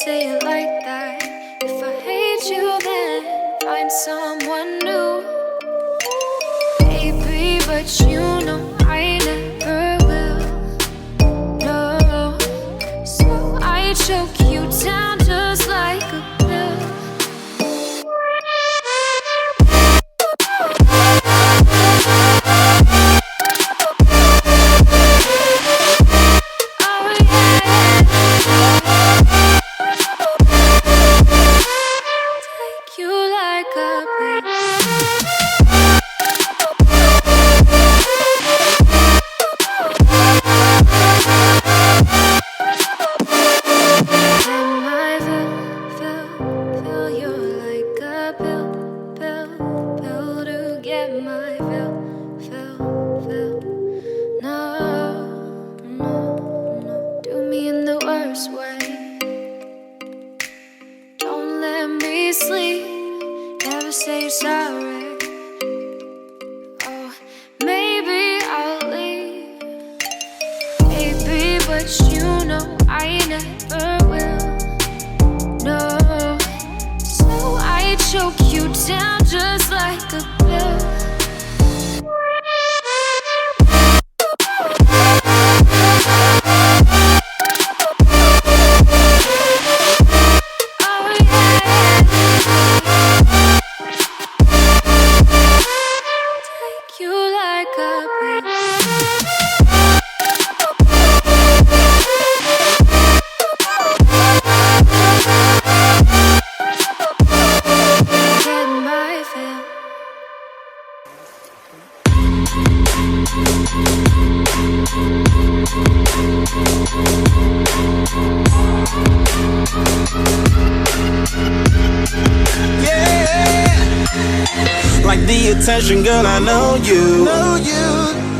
say it like that. If I hate you, then find someone new. Baby, but you know I never will. No, so I choke you down just like a pill. Attention, girl, I know you.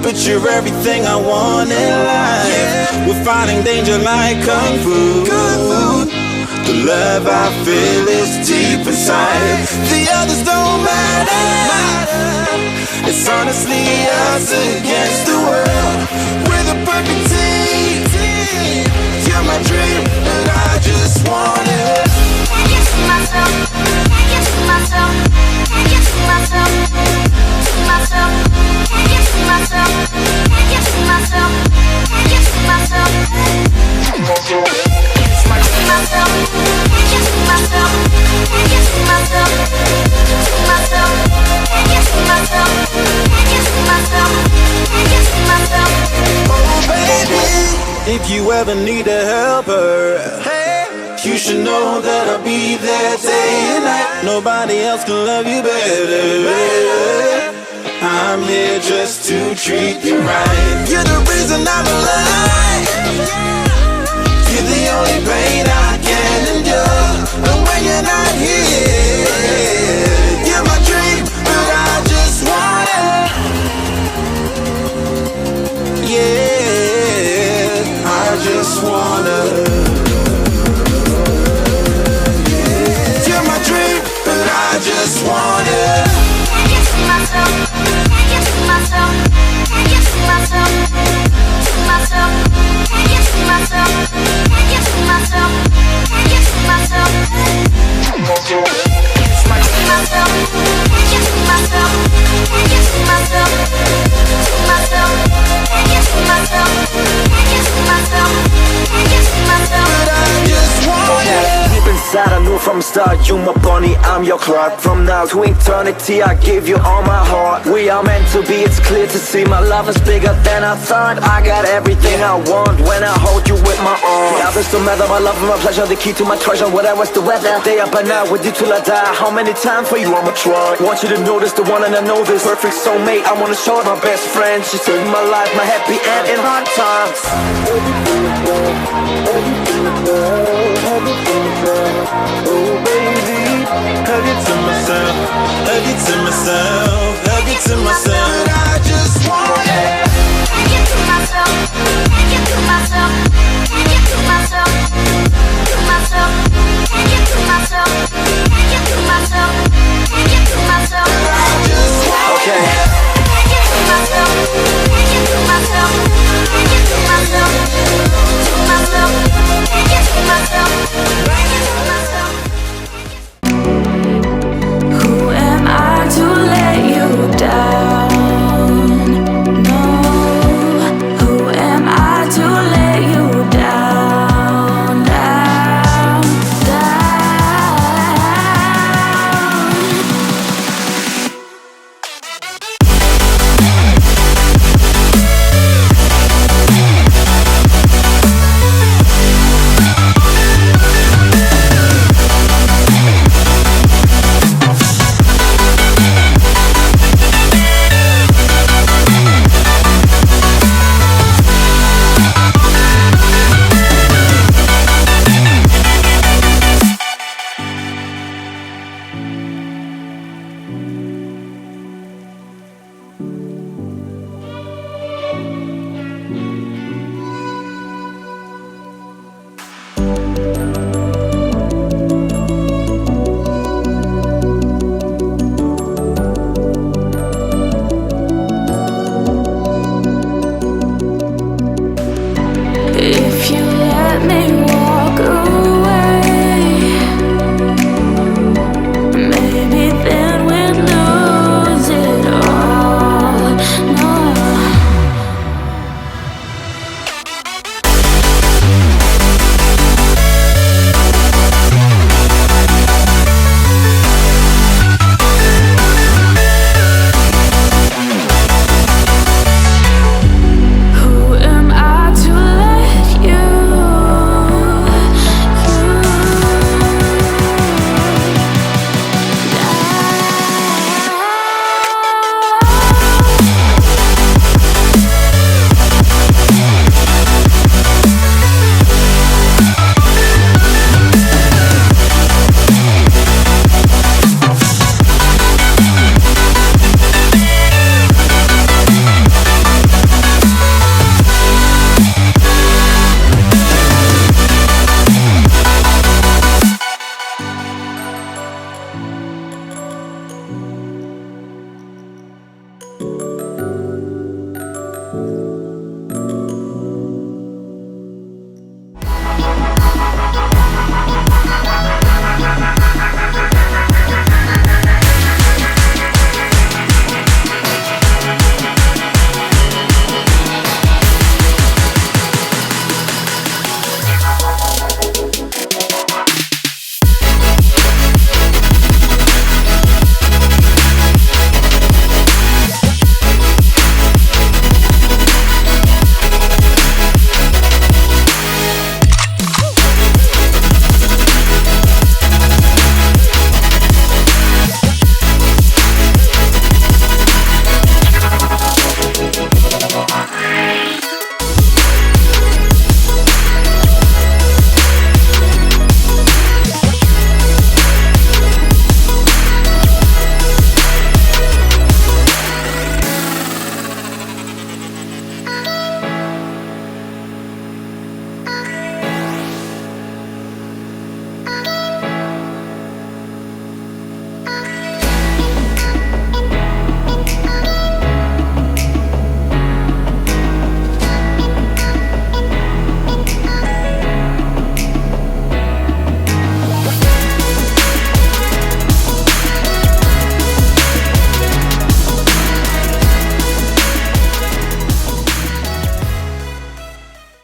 But you're everything I want in life. We're fighting danger like kung fu. The love I feel is deep inside. The others don't matter. It's honestly us against the world. We're the perfect team. You're my dream, and I just want it. I can see myself. I can see myself. I can see myself. See myself. I can see myself. I can see myself. I can see myself. See myself. I can see myself. I can see myself. See myself. I can see myself. I can see myself. I can see myself. Oh baby, if you ever need a helper, you should know that I'll be there day and night. Nobody else can love you better. I'm here just to treat you right. You're the reason I'm alive. You're the only pain I can endure. And when you're not here, you're my dream, but I just want it. Yeah, I just wanna. I just want it. I can see myself. I can see myself. I can see myself. See myself. I can see myself. I can see myself. I can see myself. I can see myself. I can see myself. I can see myself. See myself. I can see myself. I can see myself. I can see myself. But I just want it. Deep inside, I knew from the start, you my bunny, I'm your Clark. From now to eternity, I give you all my heart. We are meant to be, it's clear to see. My love is bigger than I thought. I got everything I want when I hold you with my arms. The others don't matter, my love and my pleasure, the key to my treasure. Whatever's the weather, day up and out with you till I die. How many times for you I'ma try? Want you to notice the one and I know this. Perfect soulmate, I wanna show it my best friend. She saved my life, my happy end in hard times. Oh baby, hug it to myself, hug it to myself, hug it to myself.